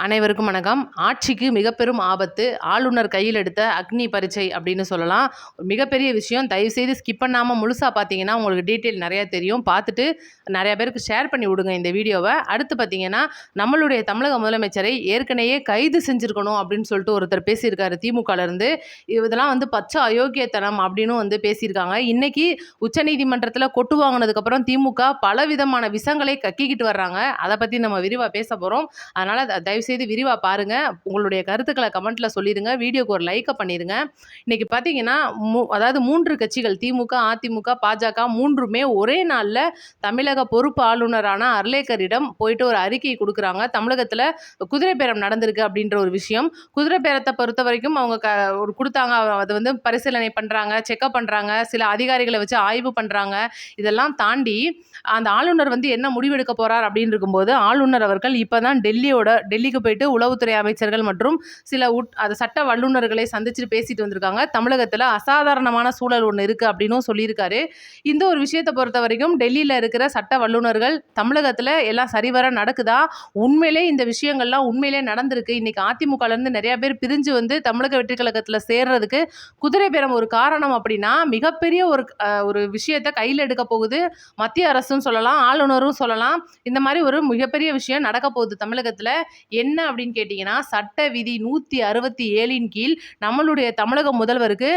அனைவருக்கும் வணக்கம். ஆட்சிக்கு மிகப்பெரும் ஆபத்து. ஆளுநர் கையில் எடுத்த அக்னி பரீட்சை அப்படின்னு சொல்லலாம். மிகப்பெரிய விஷயம். தயவுசெய்து ஸ்கிப் பண்ணாம முழுசா பார்த்தீங்கன்னா, உங்களுக்கு டீட்டெயில் நெறையா தெரியும். பார்த்துட்டு நெறைய பேருக்கு ஷேர் பண்ணி விடுங்க இந்த வீடியோவ. அடுத்து பார்த்தீங்கன்னா, நம்மளுடைய தமிழக முதலமைச்சரை ஏற்கனவே கைது செஞ்சிருக்கணும் அப்படின்னு சொல்லிட்டு ஒருத்தர் பேசியிருக்காரு திமுகலேருந்து. இதெல்லாம் பச்சை அயோக்கியத்தனம் அப்படின்னு பேசியிருக்காங்க. இன்னைக்கு உச்சநீதிமன்றத்தில கொட்டு வாங்குனதுக்கப்புறம் திமுக பலவிதமான விஷங்களை கக்கிக்கிட்டு வர்றாங்க. அதை பத்தி நம்ம விரிவா பேச போறோம். அதனால தயவுசெய்து விரிவா பாருங்க. உங்களுடைய கருத்துக்கள கமெண்ட்ல சொல்லிருங்க. வீடியோக்கு ஒரு லைக்க பண்ணிருங்க. இன்னைக்கு பார்த்தீங்கன்னா, அதாவது 3 கட்சிகள் திமுக, அதிமுக, பாஜக 3மே ஒரே நாள்ல தமிழக பொறுப்பு ஆளுநரான அர்லேக்கரிடம் போயிட்டு ஒரு அறிக்கை குடுக்குறாங்க. தமிழகத்துல குதிரை பேரம் நடந்திருக்கு அப்படின்ற ஒரு விஷயம். குதிரை பேரத்த பொறுத்தவரைக்கும் அவங்க ஒரு குடுத்தாங்க. அத பரிசீலனை பண்றாங்க, செக்கப் பண்றாங்க, சில அதிகாரிகள வச்சு ஆய்வு பண்றாங்க. இதெல்லாம் தாண்டி அந்த ஆளுநர் என்ன முடிவெடுக்க போறார் அப்படின்னு இருக்கும்போது, ஆளுநர் அவர்கள் இப்பதான் டெல்லிக்கு போயிட்டு உளவுத்துறை அமைச்சர்கள் மற்றும் சில சட்ட வல்லுநர்களை சந்திச்சுட்டு பேசிட்டு வந்திருக்காங்க. தமிழகத்துல அசாதாரணமான சூழல் ஒன்று இருக்கு அப்படின்னும் சொல்லியிருக்காரு. இந்த ஒரு விஷயத்தை பொறுத்த வரைக்கும் டெல்லியில இருக்கிற சட்ட வல்லுநர்கள் தமிழகத்துல எல்லாம் சரிவர நடக்குதா, உண்மையிலே இந்த விஷயங்கள்லாம் உண்மையிலே நடந்திருக்கு. இன்னைக்கு அதிமுகல இருந்து நிறைய பேர் பிரிஞ்சு தமிழக வெற்றி கழகத்துல சேர்றதுக்கு குதிரை பேரம் ஒரு காரணம் அப்படின்னா, மிகப்பெரிய ஒரு விஷயத்தை கையில் எடுக்க போகுது மத்திய அரசும் சொல்லலாம், ஆளுநரும் சொல்லலாம். இந்த மாதிரி ஒரு மிகப்பெரிய விஷயம் நடக்க போகுது தமிழகத்துல. என்ன அப்படின்னு கேட்டீங்கன்னா, சட்ட விதி 167 கீழ் நம்மளுடைய தமிழக முதல்வருக்கு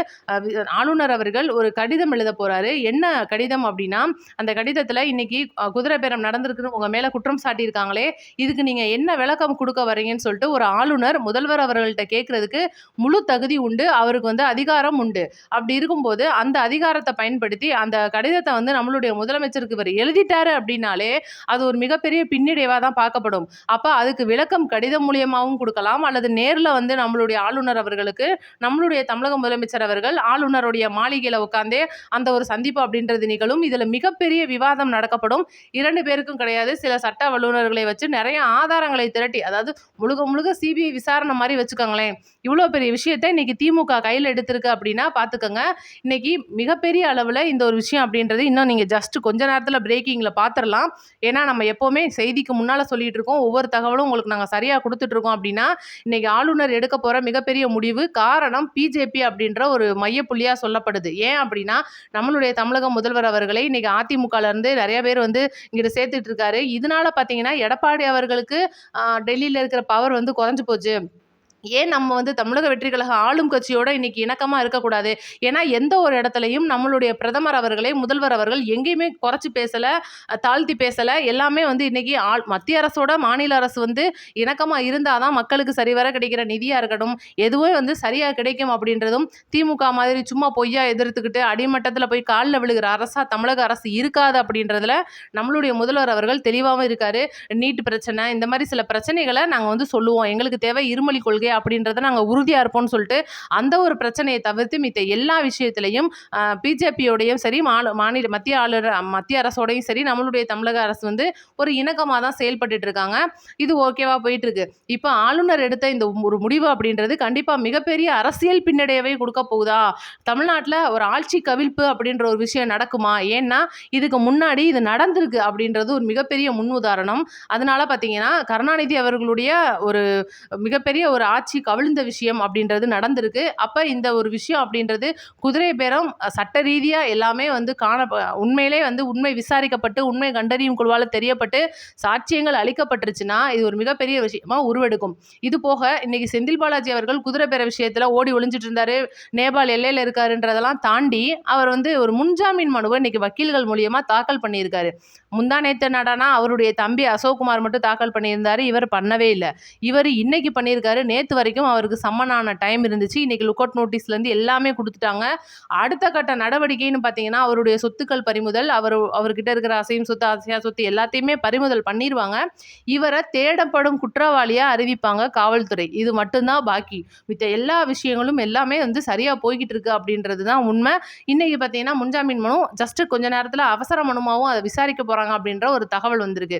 ஆளுநர் அவர்கள் ஒரு கடிதம் எழுத போறாரு. என்ன கடிதம் அப்படின்னா, அந்த கடிதத்துல இன்னைக்கு குதிரை பேரம் நடந்திருக்குன்னு உங்க மேல குற்றம் சாட்டியிருக்காங்களே, இதுக்கு நீங்க என்ன விளக்கம் கொடுக்க வரீங்கன்னு சொல்லிட்டு ஒரு ஆளுநர் முதல்வர் அவர்கள்ட்ட கேட்கறதுக்கு முழு தகுதி உண்டு. அவருக்கு அதிகாரம் உண்டு. அப்படி இருக்கும்போது அந்த அதிகாரத்தை பயன்படுத்தி அந்த கடிதத்தை நம்மளுடைய முதலமைச்சருக்கு இவர் எழுதிட்டாரு அப்படின்னாலே அது ஒரு மிகப்பெரிய பின்னடைவா தான் பார்க்கப்படும். அப்ப அதுக்கு விளக்கம் கடிதம் மூலியமாகவும் கொடுக்கலாம், அல்லது நேர்ல நம்மளுடைய ஆளுநர் அவர்களுக்கு நம்மளுடைய தமிழக முதலமைச்சர் அவர்கள் ஆளுநருடைய மாளிகையில உட்கார்ந்தே அந்த ஒரு சந்திப்பு அப்படின்றது நிகழும். இதுல மிகப்பெரிய விவாதம் நடக்கப்படும். 2 பேருக்கும் கிடையாது, சில சட்ட வல்லுநர்களை வச்சு நிறைய ஆதாரங்களை திரட்டி, அதாவது முழுக்க சிபிஐ விசாரணை மாதிரி வச்சுக்கோங்களேன். இவ்வளவு பெரிய விஷயத்தை இன்னைக்கு திமுக கையில் எடுத்திருக்கு அப்படின்னா பாத்துக்கோங்க. இன்னைக்கு மிகப்பெரிய அளவுல இந்த ஒரு விஷயம் அப்படின்றது இன்னும் நீங்க ஜஸ்ட் கொஞ்ச நேரத்துல பிரேக்கிங்ல பாத்திரலாம். ஏன்னா நம்ம எப்பவுமே செய்திக்கு முன்னால சொல்லிட்டு இருக்கோம், ஒவ்வொரு தகவலும் உங்களுக்கு நாங்க சரியா கொடுத்துட்டு இருக்கோம். அப்படின்னா இன்னைக்கு ஆளுநர் எடுக்க போற மிகப்பெரிய முடிவு காரணம் பிஜேபி அப்படின்ற ஒரு மையப்புள்ளியா சொல்லப்படுது. ஏன் அப்படின்னா, நம்மளுடைய தமிழக முதல்வர் அவர்களை இன்னைக்கு அதிமுகல இருந்து நிறைய பேர் இங்கிட்ட சேர்த்துட்டு இருக்காரு. இதனால பாத்தீங்கன்னா எடப்பாடி அவர்களுக்கு டெல்லியில இருக்கிற பவர் குறைஞ்சு போச்சு. ஏன் நம்ம தமிழக வெற்றி கழக ஆளும் கட்சியோட இன்னைக்கு இணக்கமா இருக்கக்கூடாது? ஏன்னா எந்த ஒரு இடத்துலையும் நம்மளுடைய பிரதமர் அவர்களை முதல்வர் அவர்கள் எங்கேயுமே குறைச்சி பேசல, தாழ்த்தி பேசல. எல்லாமே இன்னைக்கு மத்திய அரசோட மாநில அரசு இணக்கமா இருந்தாதான் மக்களுக்கு சரிவர கிடைக்கிற நிதியா இருக்கட்டும், எதுவும் சரியா கிடைக்கும் அப்படின்றதும் திமுக மாதிரி சும்மா பொய்யா எதிர்த்துக்கிட்டு அடிமட்டத்தில் போய் காலில் விழுகிற அரசா தமிழக அரசு இருக்காது அப்படின்றதுல நம்மளுடைய முதல்வர் அவர்கள் தெளிவாகவும் இருக்காரு. நீட் பிரச்சனை, இந்த மாதிரி சில பிரச்சனைகளை நாங்கள் சொல்லுவோம். எங்களுக்கு தேவை இருமொழி கொள்கை அப்படின்றத நாங்கள் உறுதியாக இருப்போம்னு சொல்லிட்டு அந்த ஒரு பிரச்சனையை தவிர்த்து மித்த எல்லா விஷயத்திலையும் பிஜேபியோடையும் சரி, மாநில மத்திய அரசோடையும் சரி, நம்மளுடைய தமிழக அரசு ஒரு இணக்கமாக தான் செயல்பட்டு இருக்காங்க. இது ஓகேவா போயிட்டு இருக்கு. இப்போ ஆளுநர் எடுத்த இந்த ஒரு முடிவு அப்படின்றது கண்டிப்பாக மிகப்பெரிய அரசியல் பின்னடைவை கொடுக்க போகுதா? தமிழ்நாட்டில் ஒரு ஆட்சி கவிழ்ப்பு அப்படின்ற ஒரு விஷயம் நடக்குமா? ஏன்னா இதுக்கு முன்னாடி இது நடந்திருக்கு அப்படின்றது ஒரு மிகப்பெரிய முன்னுதாரணம். அதனால பார்த்தீங்கன்னா, கருணாநிதி அவர்களுடைய ஒரு மிகப்பெரிய ஒரு ஆட்சி கவிழ்ந்த விஷயம் அப்படின்றது நடந்திருக்கு. அப்ப இந்த ஒரு விஷயம் அப்படின்றது குதிரை பேரம் சட்ட ரீதியா எல்லாமே உண்மையிலே உண்மை விசாரிக்கப்பட்டு உண்மை கண்டறியும் குழுவால தெரியப்பட்டு சாட்சியங்கள் அளிக்கப்பட்டுருச்சுன்னா இது ஒரு மிகப்பெரிய விஷயமா உருவெடுக்கும். இது போக இன்னைக்கு செந்தில் பாலாஜி அவர்கள் குதிரை பேர விஷயத்துல ஓடி ஒளிஞ்சிட்டு இருந்தாரு, நேபாள் எல்லையில இருக்காருன்றதெல்லாம் தாண்டி அவர் ஒரு முன்ஜாமீன் மனுவை இன்னைக்கு வக்கீல்கள் மூலியமா தாக்கல் பண்ணியிருக்காரு. முந்தா நேத்து நடனா அவருடைய தம்பி அசோக்குமார் மட்டும் தாக்கல் பண்ணியிருந்தாரு, இவர் பண்ணவே இல்லை. இவர் இன்னைக்கு பண்ணியிருக்காரு. நேத்து வரைக்கும் அவருக்கு சம்மனான டைம் இருந்துச்சு. இன்னைக்கு லுக் அவுட் நோட்டீஸ்ல இருந்து எல்லாமே கொடுத்துட்டாங்க. அடுத்த கட்ட நடவடிக்கைன்னு பார்த்தீங்கன்னா, அவருடைய சொத்துக்கள் பறிமுதல், அவர்கிட்ட இருக்கிற அசையும் சொத்து, அசையா சொத்து எல்லாத்தையுமே பறிமுதல் பண்ணிடுவாங்க. இவரை தேடப்படும் குற்றவாளியா அறிவிப்பாங்க காவல்துறை. இது மட்டும்தான் பாக்கி. மித்த எல்லா விஷயங்களும் எல்லாமே சரியா போய்கிட்டு இருக்கு அப்படின்றது தான் உண்மை. இன்னைக்கு பார்த்தீங்கன்னா முன்ஜாமீன் மனு ஜஸ்ட் கொஞ்ச நேரத்தில் அவசர மனுமாவும் அதை விசாரிக்க போறாங்க அப்படின்ற ஒரு தகவல் வந்திருக்கு.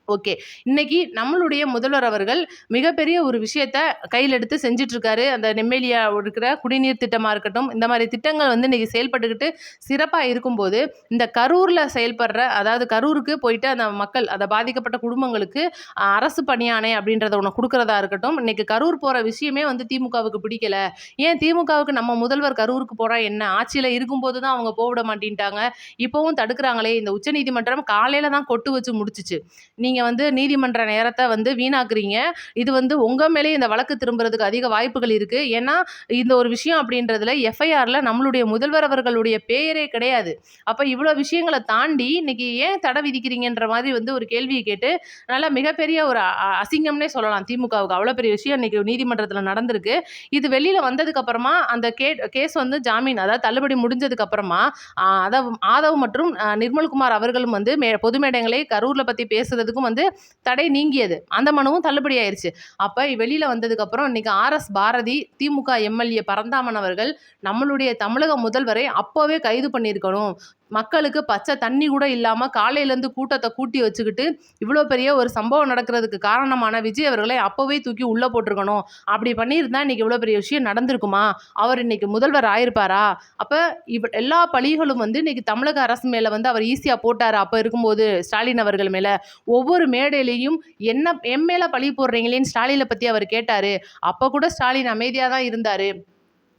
ஓகே. இன்னைக்கு நம்மளுடைய முதல்வர் அவர்கள் மிகப்பெரிய ஒரு விஷயத்த கையில எடுத்து செஞ்சுட்டு இருக்காரு. அந்த நெம்மேலியா இருக்கிற குடிநீர் திட்டமா இருக்கட்டும், இந்த மாரி திட்டங்கள் வந்து இன்னைக்கு செயல்பட்டுக்கிட்டு சிறப்பா இருக்கும்போது, இந்த கரூர்ல செயல்படுற அதாவது கரூருக்கு போயிட்டு அந்த மக்கள் அத பாதிக்கப்பட்ட குடும்பங்களுக்கு அரசு பணியாணை அப்படின்றத ஒண்ணு குடுக்குறதா இருக்கட்டும், இன்னைக்கு கரூர் போற விஷயமே வந்து திமுகவுக்கு பிடிக்கல. ஏன் திமுகவுக்கு நம்ம முதல்வர் கரூருக்கு போறா என்ன? ஆட்சியில இருக்கும்போது தான் அவங்க போவிட மாட்டேன்ட்டாங்க. இப்பவும் தடுக்குறாங்களே! இந்த உச்சநீதிமன்றம் காலையில தான் கொட்டு வச்சு முடிச்சுச்சு. நீங்க வந்து நீதிமன்ற நேரத்த வந்து வீணாக்குறீங்க. இது வந்து உங்க மேலயே இந்த வழக்கு திரும்புறதுக்கு அதிக வாய்ப்புகள் இருக்கு. ஏன்னா, இந்த ஒரு விஷயம் அப்படின்றதுல எஃப்ஐஆர்ல நம்மளுடைய முதல்வர் அவர்களுடைய பெயரே கிடையாது. அப்ப இவ்வளோ விஷயங்கள தாண்டி இன்னைக்கு ஏன் தடை விதிக்கிறீங்கன்ற மாதிரி வந்து ஒரு கேள்விய கேட்டு, நல்லா மிகப்பெரிய ஒரு அசிங்கம்னே சொல்லலாம் திமுகவுக்கு. அவ்வளோ பெரிய விஷயம் இன்னைக்கு நீதிமன்றத்துல நடந்திருக்கு. இது வெளியில வந்ததுக்கு அப்புறமா அந்த கேஸ் வந்து ஜாமீன் அதாவது தள்ளுபடி முடிஞ்சதுக்கு அப்புறமா, ஆதவ் மற்றும் நிர்மல்குமார் அவர்களும் வந்து பொது மேடைகளை கரூர்ல பத்தி பேசுறதுக்கும் வந்து தடை நீங்கியது. அந்த மனுவும் தள்ளுபடி ஆயிருச்சு. அப்ப வெளியில வந்ததுக்கு அப்புறம் இன்னைக்கு ஆர்.எஸ். பாரதி, திமுக எம்எல்ஏ பரந்தாமன் அவர்கள் நம்மளுடைய தமிழக முதல்வரை அப்பவே கைது பண்ணியிருக்கணும். மக்களுக்கு பச்சை தண்ணி கூட இல்லாம காலையிலேருந்து கூட்டத்த கூட்டி வச்சுக்கிட்டு, இவ்வளோ பெரிய ஒரு சம்பவம் நடக்கிறதுக்கு காரணமான விஜய் அவர்களை அப்பவே தூக்கி உள்ள போட்டுருக்கணும். அப்படி பண்ணியிருந்தா இன்னைக்கு இவ்வளோ பெரிய விஷயம் நடந்திருக்குமா? அவர் இன்னைக்கு முதல்வர் ஆயிருப்பாரா? அப்ப எல்லா பழிகளும் வந்து இன்னைக்கு தமிழக அரசு மேல வந்து அவர் ஈஸியா போட்டாரு. அப்ப இருக்கும்போது ஸ்டாலின் அவர்கள் மேல. ஒவ்வொரு மேடையிலயும் என் மேல பழி போடுறீங்களேன்னு ஸ்டாலின பத்தி அவர் கேட்டாரு. அப்ப கூட ஸ்டாலின் அமைதியா தான் இருந்தாரு.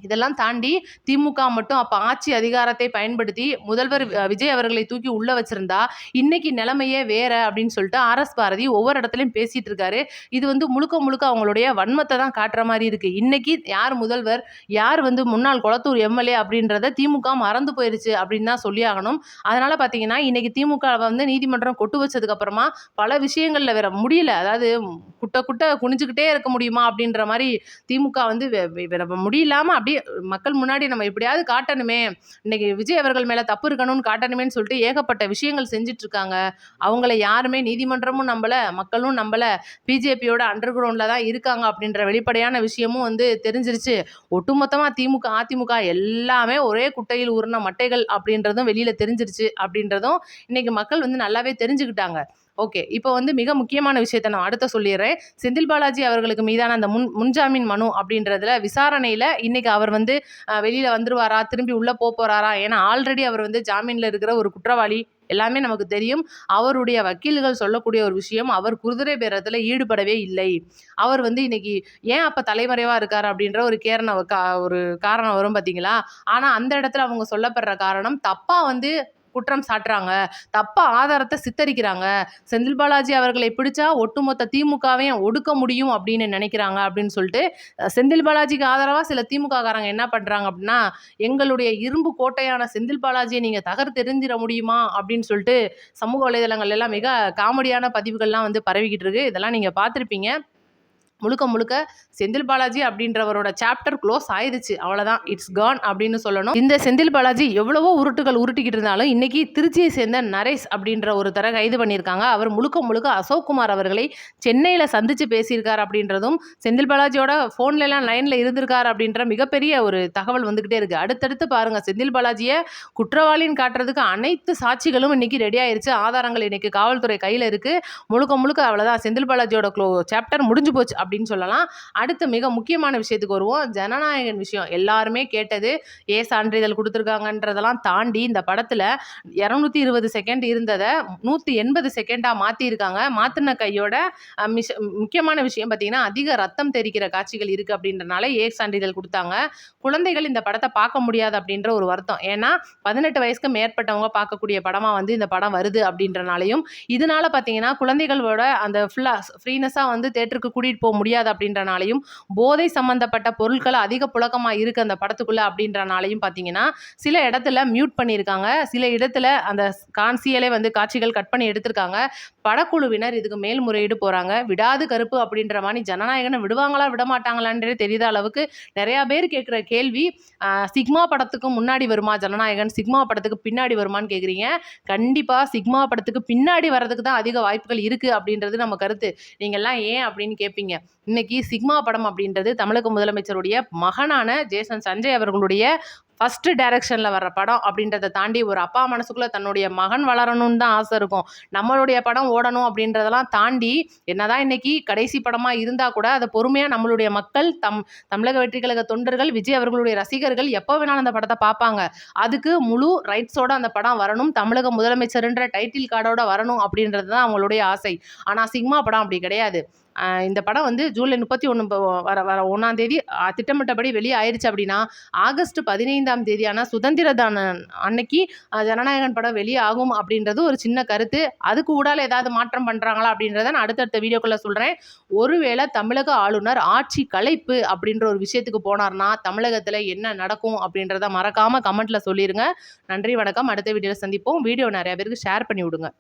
இதெல்லாம் தாண்டி திமுக மட்டும் அப்ப ஆட்சி அதிகாரத்தை பயன்படுத்தி முதல்வர் விஜய் அவர்களை தூக்கி உள்ள வச்சிருந்தா இன்னைக்கு நிலைமையே வேற அப்படின்னு சொல்லிட்டு ஆர்.எஸ். பாரதி ஒவ்வொரு இடத்துலயும் பேசிட்டு இருக்காரு. இது வந்து முழுக்க முழுக்க அவங்களுடைய வன்மத்தை தான் காட்டுற மாதிரி இருக்கு. இன்னைக்கு யார் முதல்வர், யார் வந்து முன்னாள் கொளத்தூர் எம்எல்ஏ அப்படின்றத திமுக மறந்து போயிருச்சு அப்படின்னு தான் சொல்லி ஆகணும். அதனால பாத்தீங்கன்னா இன்னைக்கு திமுக வந்து நீதிமன்றம் கொட்டு வச்சதுக்கு அப்புறமா பல விஷயங்கள்ல வேற முடியல. அதாவது குட்ட குட்ட குனிஞ்சுக்கிட்டே இருக்க முடியுமா அப்படின்ற மாதிரி திமுக வந்து வேற முடியலாம அப்படியே மக்கள் முன்னாடி நம்ம எப்படியாவது காட்டணுமே, இன்னைக்கு விஜய் அவர்கள் மேல தப்பு இருக்கணும்னு காட்டணுமேன்னு சொல்லிட்டு ஏகப்பட்ட விஷயங்கள் செஞ்சுட்டு இருக்காங்க. அவங்கள யாருமே நீதிமன்றமும் நம்பல, மக்களும் நம்பல. பிஜேபியோட அண்டர் கிரவுண்ட்ல தான் இருக்காங்க அப்படின்ற வெளிப்படையான விஷயமும் வந்து தெரிஞ்சிருச்சு. ஒட்டுமொத்தமா திமுக, அதிமுக எல்லாமே ஒரே குட்டையில் ஊர்ன மட்டைகள் அப்படின்றதும் வெளியில தெரிஞ்சிருச்சு அப்படின்றதும் இன்னைக்கு மக்கள் வந்து நல்லாவே தெரிஞ்சுக்கிட்டாங்க. ஓகே. இப்போ வந்து மிக முக்கியமான விஷயத்த நான் அடுத்து சொல்லிடுறேன். செந்தில் பாலாஜி அவர்களுக்கு மீதான அந்த முன்ஜாமீன் மனு அப்படின்றதுல விசாரணையில இன்னைக்கு அவர் வந்து வெளியில வந்துருவாரா? திரும்பி உள்ள போறாரா? ஏன்னா ஆல்ரெடி அவர் வந்து ஜாமீன்ல இருக்கிற ஒரு குற்றவாளி. எல்லாமே நமக்கு தெரியும். அவருடைய வக்கீல்கள் சொல்லக்கூடிய ஒரு விஷயம், அவர் குதிரை பேரத்துல ஈடுபடவே இல்லை. அவர் வந்து இன்னைக்கு ஏன் அப்ப தலைமறைவா இருக்காரு அப்படின்ற ஒரு காரணம் வரும் பார்த்தீங்களா? ஆனா அந்த இடத்துல அவங்க சொல்லப்படுற காரணம் தப்பா வந்து குற்றம் சாட்டுறாங்க. தப்பா ஆதாரத்த சித்தரிக்கிறாங்க. செந்தில் பாலாஜி அவர்களை பிடிச்சா ஒட்டுமொத்த திமுகவையும் ஒடுக்க முடியும் அப்படின்னு நினைக்கிறாங்க அப்படின்னு சொல்லிட்டு, செந்தில் பாலாஜிக்கு ஆதரவா சில திமுககாரங்க என்ன பண்றாங்க அப்படின்னா, எங்களுடைய இரும்பு கோட்டையான செந்தில் பாலாஜிய நீங்க தகர்த்தெறிஞ்சிட முடியுமா? அப்படின்னு சொல்லிட்டு சமூக வலைதளங்கள்ல எல்லாம் மிக காமெடியான பதிவுகள்லாம் வந்து பரவிக்கிட்டு இருக்கு. இதெல்லாம் நீங்க பார்த்திருப்பீங்க. முழுக்க முழுக்க செந்தில் பாலாஜி அப்படின்றவரோட சாப்டர் க்ளோஸ் ஆயிடுச்சு. அவ்வளோதான். இட்ஸ் கான் அப்படின்னு சொல்லணும். இந்த செந்தில் பாலாஜி எவ்வளவோ உருட்டுகள் உருட்டிக்கிட்டு இருந்தாலும் இன்னைக்கு திருச்சியை சேர்ந்த நரேஷ் அப்படின்ற ஒருத்தரை கைது பண்ணியிருக்காங்க. அவர் முழுக்க முழுக்க அசோக் குமார் அவர்களை சென்னையில் சந்திச்சு பேசியிருக்கார் அப்படின்றதும், செந்தில் பாலாஜியோட ஃபோன்லலாம் லைனில் இருந்திருக்கார் அப்படின்ற மிகப்பெரிய ஒரு தகவல் வந்துக்கிட்டே இருக்கு. அடுத்தடுத்து பாருங்க, செந்தில் பாலாஜியை குற்றவாளின்னு காட்டுறதுக்கு அனைத்து சாட்சிகளும் இன்னைக்கு ரெடி ஆயிருச்சு. ஆதாரங்கள் இன்னைக்கு காவல்துறை கையில் இருக்கு. முழுக்க முழுக்க அவ்வளோதான். செந்தில் பாலாஜியோட சாப்டர் முடிஞ்சு போச்சு அப்படின்னு சொல்லலாம். அடுத்து மிக முக்கியமான விஷயத்துக்கு வருவோம். ஜனநாயகன் விஷயம் எல்லாருமே கேட்டது. சான்றிதழ் கொடுத்துருக்காங்கன்றதெல்லாம் தாண்டி இந்த படத்துல 220 செகண்ட் இருந்ததை 180 செகண்டா மாத்திருக்காங்க. மாத்தின கையோட முக்கியமான விஷயம் பார்த்தீங்கன்னா, அதிக ரத்தம் தெரிக்கிற காட்சிகள் இருக்கு அப்படின்றனால சான்றிதழ் கொடுத்தாங்க. குழந்தைகள் இந்த படத்தை பார்க்க முடியாது அப்படின்ற ஒரு வருத்தம். ஏன்னா 18 வயசுக்கு மேற்பட்டவங்க பார்க்கக்கூடிய படமா வந்து இந்த படம் வருது அப்படின்றனாலையும், இதனால பார்த்தீங்கன்னா குழந்தைகளோட அந்த ஃபுல்லா ஃப்ரீனஸா வந்து தேட்டருக்கு கூட்டிட்டு போக முடியாது அப்படின்றனாலையும், போதை சம்பந்தப்பட்ட பொருட்கள் அதிக புழக்கமாக இருக்குது அந்த படத்துக்குள்ள அப்படின்றனாலையும் பார்த்தீங்கன்னா சில இடத்துல மியூட் பண்ணியிருக்காங்க. சில இடத்துல அந்த காட்சிகளே வந்து காட்சிகள் கட் பண்ணி எடுத்திருக்காங்க. படக்குழுவினர் இதுக்கு மேல்முறையீடு போகிறாங்க. விடாது கருப்பு அப்படின்ற மாதிரி ஜனநாயகனை விடுவாங்களா விட மாட்டாங்களான்றே தெரியாத அளவுக்கு நிறையா பேர் கேட்குற கேள்வி, சிக்மா படத்துக்கு முன்னாடி வருமா ஜனநாயகன், சிக்மா படத்துக்கு பின்னாடி வருமானு கேட்குறீங்க. கண்டிப்பாக சிக்மா படத்துக்கு பின்னாடி வர்றதுக்கு தான் அதிக வாய்ப்புகள் இருக்குது அப்படின்றது நம்ம கருத்து. நீங்கள்லாம் ஏன் அப்படின்னு கேட்பீங்க. இன்னைக்கு சிக்மா படம் அப்படின்றது தமிழக முதலமைச்சருடைய மகனான ஜேசன் சஞ்சய் அவர்களுடைய ஃபர்ஸ்ட் டைரக்ஷன்ல வர்ற படம் அப்படின்றத தாண்டி ஒரு அப்பா மனசுக்குள்ள தன்னுடைய மகன் வளரணும்னு தான் ஆசை இருக்கும். நம்மளுடைய படம் ஓடணும் அப்படின்றதெல்லாம் தாண்டி என்னதான் இன்னைக்கு கடைசி படமா இருந்தா கூட அதை பொறுமையா நம்மளுடைய மக்கள் தமிழக வெற்றி கழக தொண்டர்கள் விஜய் அவர்களுடைய ரசிகர்கள் எப்போ வேணாலும் அந்த படத்தை பார்ப்பாங்க. அதுக்கு முழு ரைட்ஸோட அந்த படம் வரணும், தமிழக முதலமைச்சர்ன்ற டைட்டில் கார்டோட வரணும் அப்படின்றது தான் அவங்களுடைய ஆசை. ஆனா சிக்மா படம் அப்படி கிடையாது. இந்த படம் வந்து ஜூலை 31 வர 1ஆம் தேதி திட்டமிட்டபடி வெளியே ஆயிடுச்சு அப்படின்னா, ஆகஸ்ட் 15ஆம் தேதியான சுதந்திர தின அன்னைக்கு ஜனநாயகன் படம் வெளியே ஆகும் அப்படின்றது ஒரு சின்ன கருத்து. அதுக்கு ஊடால ஏதாவது மாற்றம் பண்றாங்களா அப்படின்றத நான் அடுத்தடுத்த வீடியோக்குள்ள சொல்றேன். ஒருவேளை தமிழக ஆளுநர் ஆட்சி கலைப்பு அப்படின்ற ஒரு விஷயத்துக்கு போனார்னா தமிழகத்துல என்ன நடக்கும் அப்படின்றத மறக்காம கமெண்ட்ல சொல்லிருங்க. நன்றி, வணக்கம். அடுத்த வீடியோல சந்திப்போம். வீடியோ நிறைய பேருக்கு ஷேர் பண்ணி விடுங்க.